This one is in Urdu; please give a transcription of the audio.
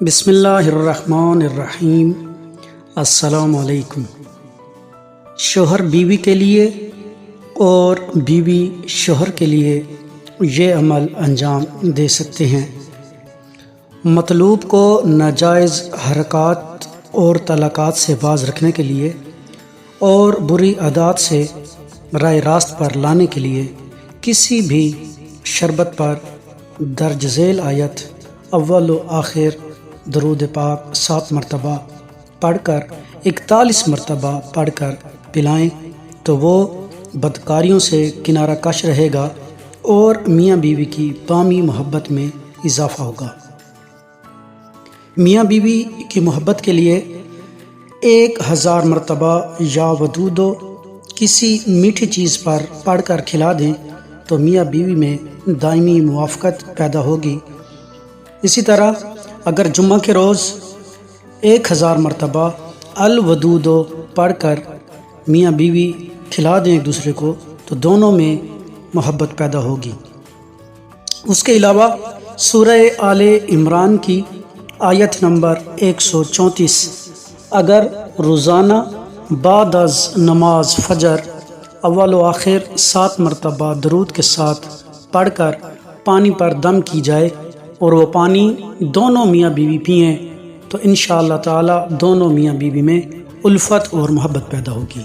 بسم اللہ الرحمن الرحیم۔ السلام علیکم۔ شوہر بیوی کے لیے اور بیوی شوہر کے لیے یہ عمل انجام دے سکتے ہیں۔ مطلوب کو ناجائز حرکات اور طلاقات سے باز رکھنے کے لیے اور بری عادات سے راہ راست پر لانے کے لیے کسی بھی شربت پر درج ذیل آیت اول و آخر درود پاک 7 مرتبہ پڑھ کر 41 مرتبہ پڑھ کر پلائیں تو وہ بدکاریوں سے کنارہ کش رہے گا اور میاں بیوی کی بامی محبت میں اضافہ ہوگا۔ میاں بیوی کی محبت کے لیے 1000 مرتبہ یا ودودو کسی میٹھی چیز پر پڑھ کر کھلا دیں تو میاں بیوی میں دائمی موافقت پیدا ہوگی۔ اسی طرح اگر جمعہ کے روز 1000 مرتبہ الودودو پڑھ کر میاں بیوی کھلا دیں ایک دوسرے کو تو دونوں میں محبت پیدا ہوگی۔ اس کے علاوہ سورہ آل عمران کی آیت نمبر 134 اگر روزانہ بعد از نماز فجر اول و آخر 7 مرتبہ درود کے ساتھ پڑھ کر پانی پر دم کی جائے اور وہ پانی دونوں میاں بیوی پئیں تو انشاءاللہ تعالی دونوں میاں بیوی میں الفت اور محبت پیدا ہوگی۔